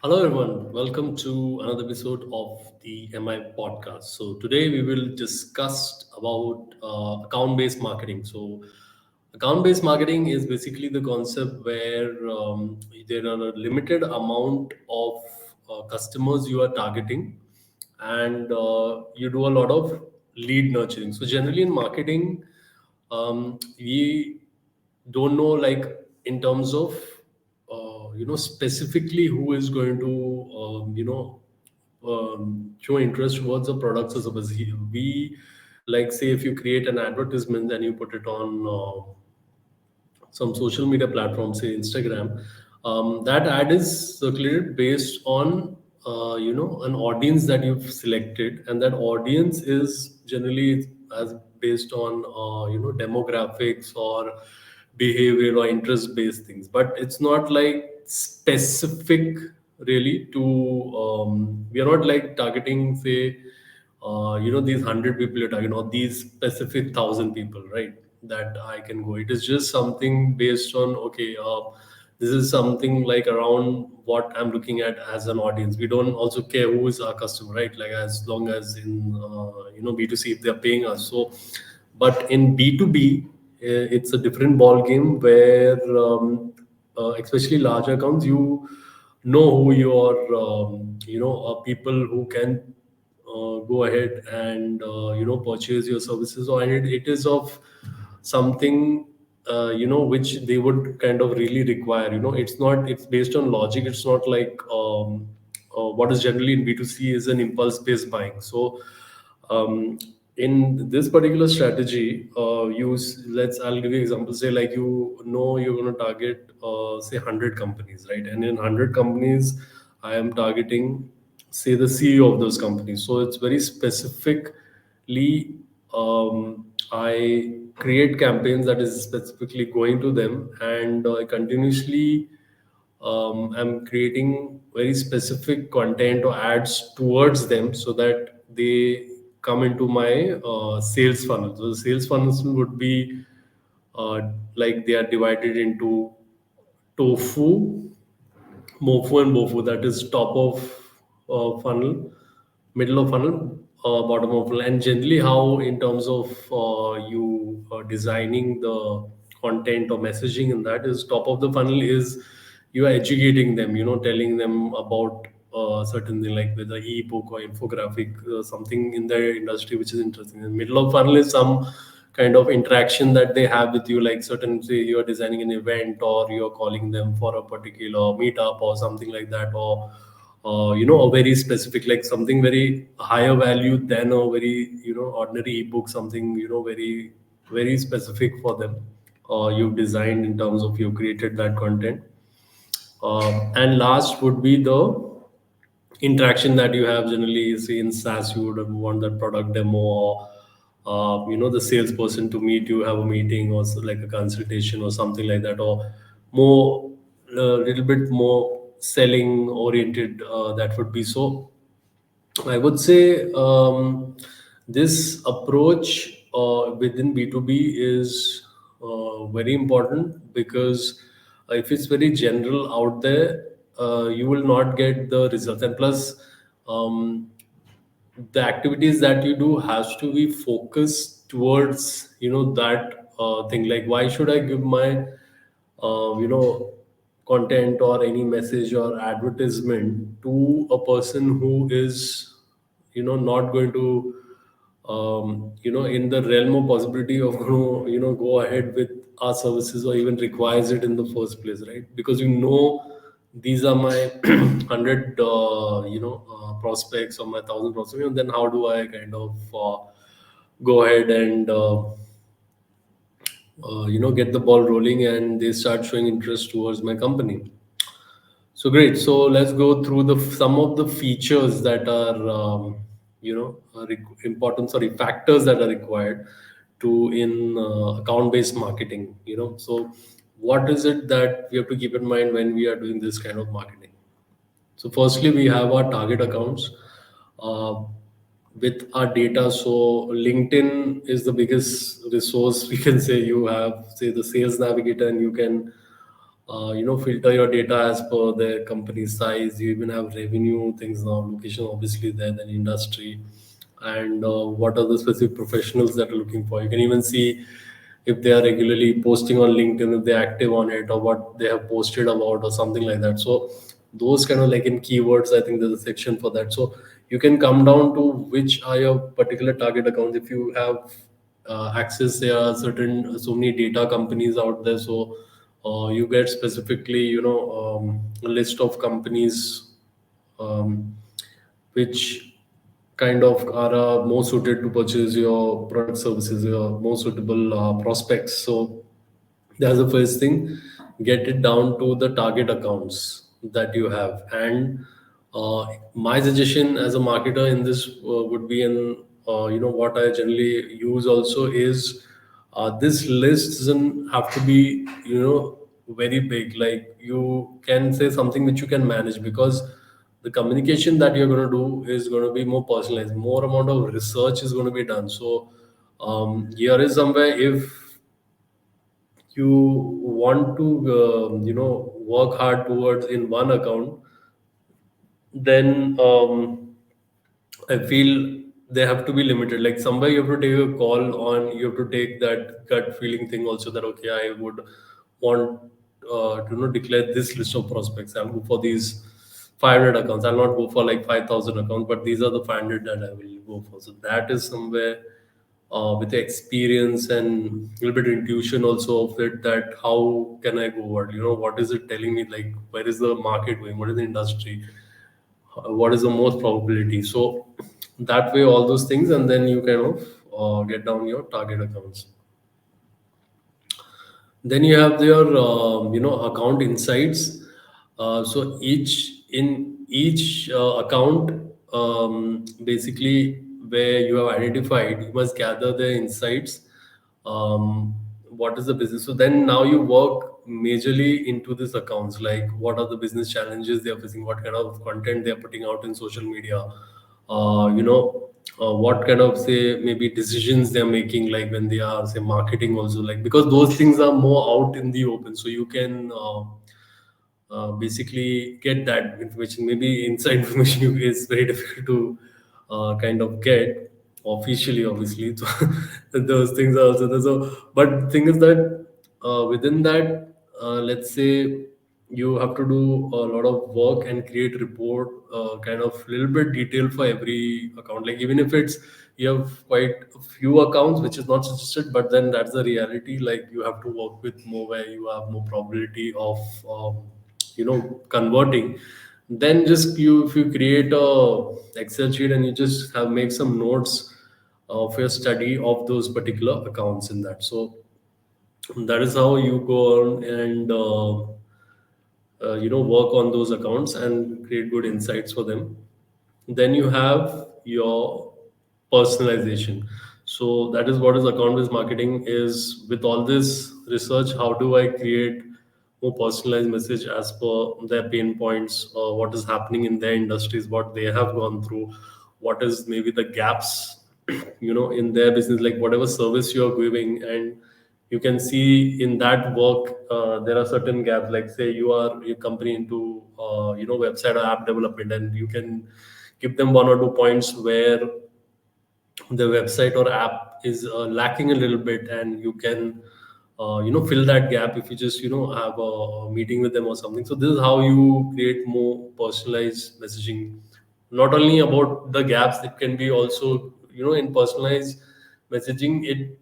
Hello, everyone. Welcome to another episode of the MI podcast. So today we will discuss about account-based marketing. So account-based marketing is basically the concept where there are a limited amount of customers you are targeting, and you do a lot of lead nurturing. So generally in marketing, we don't know, like, in terms of specifically who is going to show interest towards the products or services. We, like, say if you create an advertisement and you put it on some social media platform, say Instagram, that ad is circulated based on an audience that you've selected, and that audience is generally as based on demographics or behavior or interest based things, but it's not like specific really to we are not like targeting, say, these 100 people you're targeting, or these specific 1,000 people, right? That I can go. It is just something based on, okay, this is something like around what I'm looking at as an audience. We don't also care who is our customer, right? Like, as long as in B2C, if they're paying us. So, but in B2B, it's a different ball game where, especially large accounts, you know who your people who can go ahead and purchase your services, or it is of something which they would kind of really require. It's based on logic. It's not like what is generally in B2C is an impulse based buying. So in this particular strategy, I'll give you an example. Say, like, you're going to target say 100 companies, right? And in 100 companies, I am targeting, say, the CEO of those companies. So it's very specifically, I create campaigns that is specifically going to them, and I continuously I'm creating very specific content or ads towards them so that they come into my sales funnel. So the sales funnels would be like they are divided into tofu, Mofu and Bofu. That is top of funnel, middle of funnel, bottom of funnel. And generally, how in terms of you designing the content or messaging in that is, top of the funnel is you are educating them, telling them about certain thing, like whether ebook or infographic, something in the industry which is interesting. In the middle of funnel is some kind of interaction that they have with you, like certain, say you are designing an event, or you're calling them for a particular meetup or something like that, or a very specific, like something very higher value than a very ordinary ebook, something very very specific for them, you've designed in terms of you created that content. And last would be the interaction that you have. Generally, say in SaaS, you would want that product demo, or the salesperson to meet you, have a meeting, or like a consultation or something like that, or more, a little bit more selling oriented. That would be so. I would say this approach within B2B is very important, because if it's very general out there, you will not get the results. And plus, um, the activities that you do has to be focused towards that thing. Like, why should I give my content or any message or advertisement to a person who is not going to in the realm of possibility of going to go ahead with our services, or even requires it in the first place, right? Because these are my 100 prospects, or my 1,000 prospects, and then how do I kind of go ahead and get the ball rolling, and they start showing interest towards my company. So great. So let's go through the some of the features that are important, sorry, factors that are required to in account based marketing. So what is it that we have to keep in mind when we are doing this kind of marketing? So firstly, we have our target accounts uh, with our data. So LinkedIn is the biggest resource we can say. You have, say, the sales navigator, and you can filter your data as per the company size. You even have revenue things now, location obviously there, then industry, and what are the specific professionals that are looking for. You can even see if they are regularly posting on LinkedIn, if they're active on it, or what they have posted about, or something like that. So those kind of like in keywords, I think there's a section for that. So you can come down to which are your particular target accounts. If you have access, there are certain so many data companies out there. So you get specifically, a list of companies um, which kind of are more suited to purchase your product services, your more suitable prospects. So that's the first thing. Get it down to the target accounts that you have. And my suggestion as a marketer in this would be, and what I generally use also is, this list doesn't have to be, very big. Like you can say something which you can manage, because the communication that you're going to do is going to be more personalized. More amount of research is going to be done. So here is somewhere, if you want to work hard towards in one account, then I feel they have to be limited. Like somewhere you have to take a call on, you have to take that gut feeling thing also, that okay, I would want to declare this list of prospects. I'll go for these 500 accounts. I'll not go for like 5,000 accounts, but these are the 500 that I will go for. So that is somewhere with the experience and a little bit intuition also of it, that how can I go forward? What is it telling me? Like where is the market going? What is the industry? What is the most probability? So that way, all those things, and then you kind of get down your target accounts. Then you have your account insights. So each account, basically, where you have identified, you must gather the insights. What is the business? So then now you work majorly into these accounts, like what are the business challenges they are facing, what kind of content they are putting out in social media, what kind of, say, maybe decisions they're making, like when they are, say, marketing also, like, because those things are more out in the open, so you can basically get that information. Maybe inside information is very difficult to kind of get officially, obviously. So those things are also there. So, but thing is that within that, let's say you have to do a lot of work and create report, kind of little bit detailed for every account. Like even if it's, you have quite a few accounts, which is not suggested, but then that's the reality. Like you have to work with more, where you have more probability of converting. Then just you, if you create a Excel sheet and you just have make some notes of your study of those particular accounts in that. So that is how you go on and work on those accounts and create good insights for them. Then you have your personalization. So that is what is account based marketing is. With all this research, how do I create more personalized message as per their pain points, what is happening in their industries, what they have gone through, what is maybe the gaps in their business, like whatever service you are giving. And you can see in that work, there are certain gaps. Like say you are a company into website or app development, and you can give them one or two points where the website or app is lacking a little bit, and you can fill that gap if you just have a meeting with them or something. So this is how you create more personalized messaging. Not only about the gaps, it can be also, in personalized messaging, it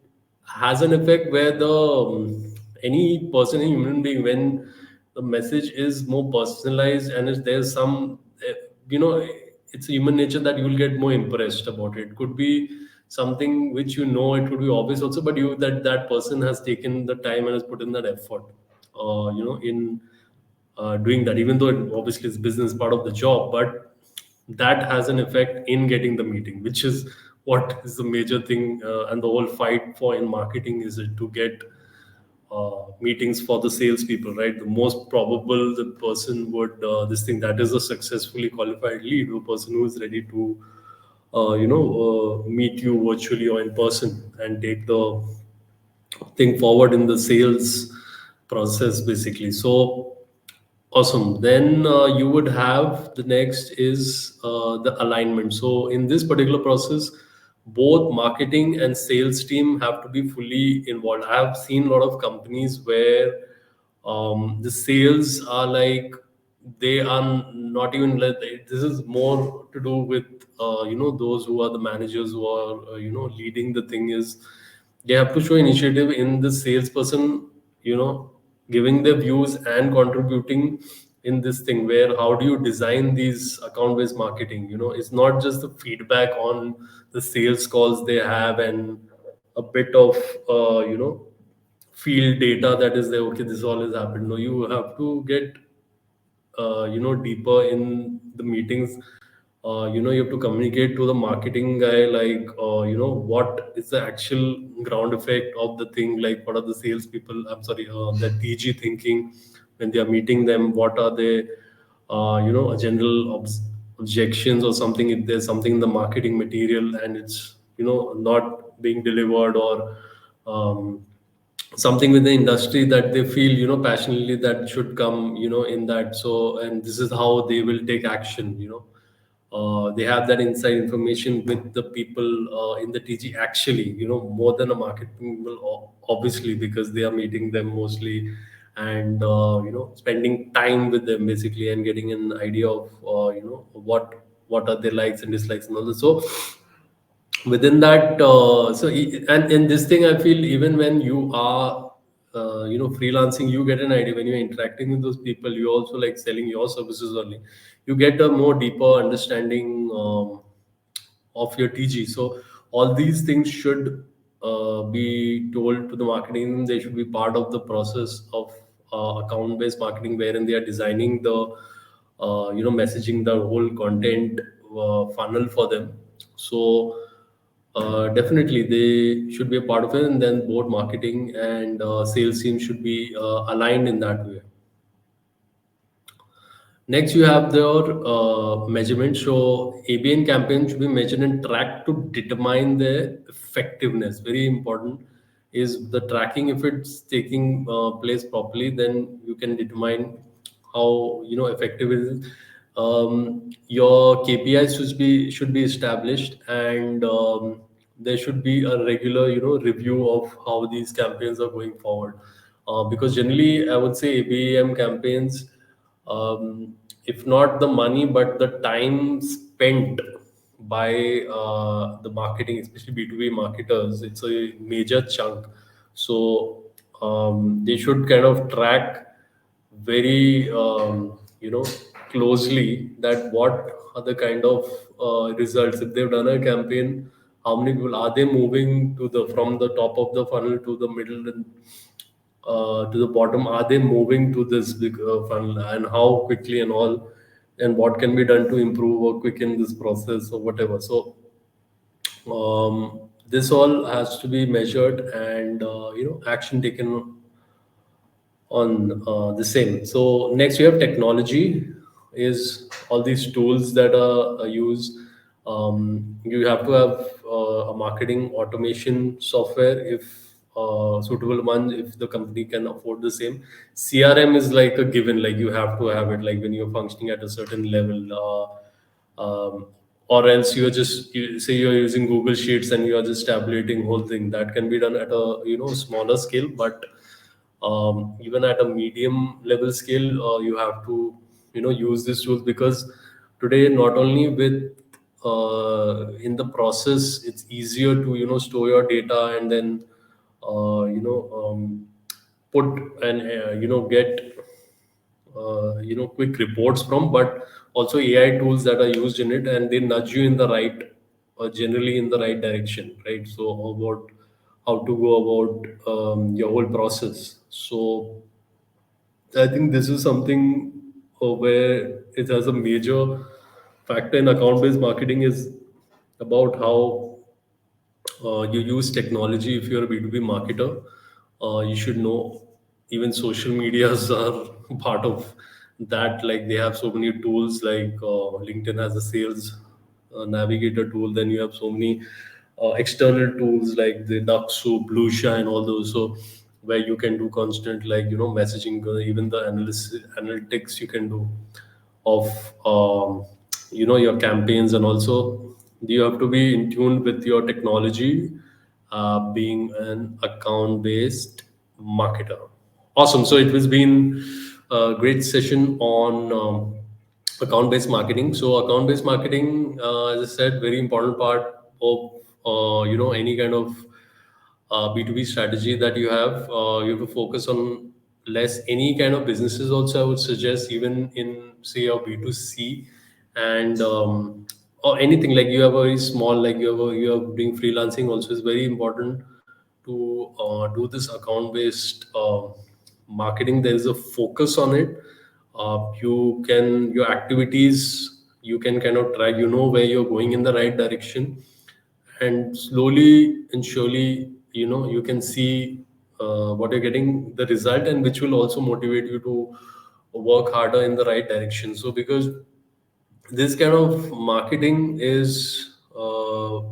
has an effect where the any person, any human being, when the message is more personalized and if there's some you know it's a human nature that you will get more impressed about it. Could be something which, it could be obvious also, but you that person has taken the time and has put in that effort in doing that, even though obviously it's business part of the job, but that has an effect in getting the meeting, which is what is the major thing. And the whole fight for in marketing is it to get meetings for the salespeople, right? The most probable the person would this thing, that is a successfully qualified lead, a person who is ready to meet you virtually or in person and take the thing forward in the sales process basically. So awesome. Then you would have the next is the alignment. So in this particular process, both marketing and sales team have to be fully involved. I have seen a lot of companies where the sales are like they are not even like this is more to do with those who are the managers who are leading the thing is they have to show initiative in the salesperson, you know, giving their views and contributing in this thing where how do you design these account based marketing, it's not just the feedback on the sales calls they have and a bit of field data that is there, okay, this all has happened. No, you have to get deeper in the meetings. You have to communicate to the marketing guy like what is the actual ground effect of the thing, like what are the sales people, I'm sorry, the DG thinking when they are meeting them, what are they a general objections or something if there's something in the marketing material and it's not being delivered, or something with the industry that they feel passionately that should come in that. So and this is how they will take action. They have that inside information with the people in the TG actually, more than a marketing people, obviously, because they are meeting them mostly and spending time with them basically and getting an idea of what are their likes and dislikes and all that. So within that and in this thing I feel even when you are freelancing, you get an idea when you're interacting with those people, you also like selling your services only, you get a more deeper understanding of your TG. So all these things should be told to the marketing. They should be part of the process of account-based marketing, wherein they are designing the messaging, the whole content funnel for them. So definitely they should be a part of it, and then both marketing and sales team should be aligned in that way. Next, you have their measurement. So ABN campaign should be measured and tracked to determine their effectiveness. Very important is the tracking. If it's taking place properly, then you can determine how effective it is. Your KPIs should be established, and there should be a regular review of how these campaigns are going forward. Because generally, I would say ABM campaigns, if not the money but the time spent by the marketing, especially B2B marketers, it's a major chunk. So they should kind of track very closely that what are the kind of results if they've done a campaign, how many people are they moving to the from the top of the funnel to the middle and to the bottom, are they moving to this big funnel, and how quickly and all, and what can be done to improve or quicken this process or whatever. So this all has to be measured and action taken on the same. So next you have technology, is all these tools that are used. You have to have a marketing automation software if suitable one, if the company can afford the same. CRM is like a given, like you have to have it, like when you're functioning at a certain level. Or else you're just say you're using Google Sheets and you're just tabulating whole thing. That can be done at a smaller scale, but even at a medium level scale, you have to use these tools, because today not only with in the process it's easier to store your data and then put and get quick reports from, but also AI tools that are used in it, and they nudge you in the right, generally in the right direction, right? So about how to go about your whole process. So I think this is something where it has a major factor in account based marketing, is about how you use technology. If you're a B2B marketer, you should know even social medias are part of that. Like they have so many tools, like LinkedIn has a sales navigator tool. Then you have so many external tools like the Duxo, Bluesha, and all those. So where you can do constant, like, messaging, even the analytics you can do of your campaigns. And also you have to be in tune with your technology, being an account based marketer. Awesome. So it has been a great session on account based marketing. So account based marketing, as I said, very important part of any kind of B2B strategy that you have. You have to focus on less any kind of businesses. Also, I would suggest, even in, say, your B2C, and or anything like you have a very small, like you are doing freelancing. Also, is very important to do this account based marketing. There is a focus on it. You can, your activities, you can kind of track. You know where you're going in the right direction, and slowly and surely, you can see what you're getting the result, and which will also motivate you to work harder in the right direction. So because this kind of marketing is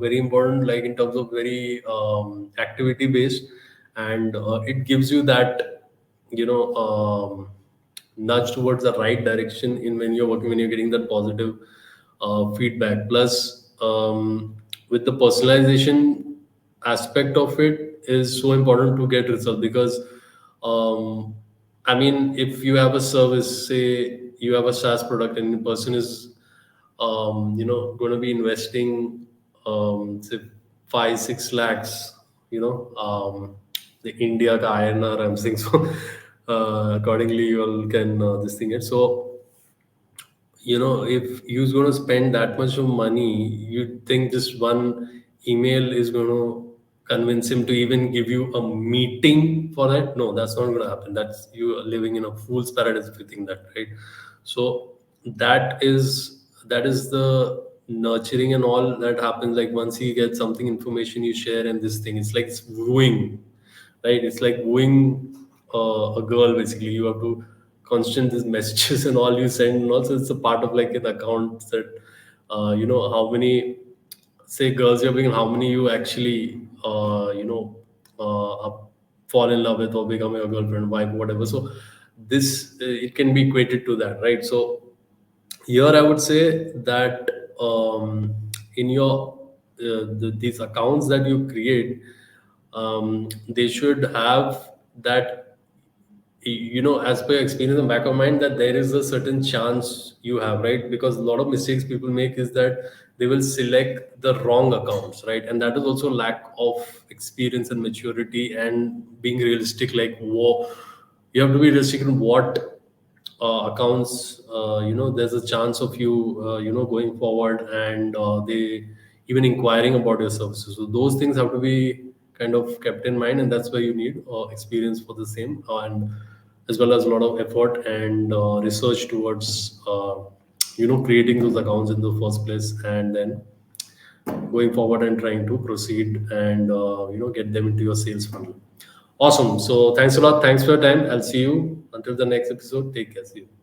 very important, like in terms of very activity based, and it gives you that, nudge towards the right direction in when you're working, when you're getting that positive feedback. Plus, with the personalization aspect of it is so important to get results, because um, I mean, if you have a service, say you have a SaaS product, and the person is going to be investing, say 5-6 lakhs, the India ka INR, I'm saying. So accordingly you all can this thing it. So if you're going to spend that much of money, you think just one email is going to convince him to even give you a meeting for that? No, that's not going to happen. That's, you are living in a fool's paradise if you think that, right? So that is the nurturing and all that happens. Like once you get something information, you share, and this thing, it's like it's wooing, right? It's like wooing a girl. Basically, you have to constant these messages and all you send, and also it's a part of like an account that how many, say, girls you're being, how many you actually fall in love with or become your girlfriend, wife, whatever. So this it can be equated to that, right? So here I would say that in your these accounts that you create, they should have that, as per your experience in the back of mind, that there is a certain chance you have, right? Because a lot of mistakes people make is that they will select the wrong accounts, right? And that is also lack of experience and maturity and being realistic. Like, you have to be realistic in what accounts, there's a chance of you, going forward, and they even inquiring about your services. So those things have to be kind of kept in mind, and that's why you need experience for the same, and as well as a lot of effort and research towards, creating those accounts in the first place, and then going forward and trying to proceed and get them into your sales funnel. Awesome. So thanks a lot. Thanks for your time. I'll see you until the next episode. Take care. See you.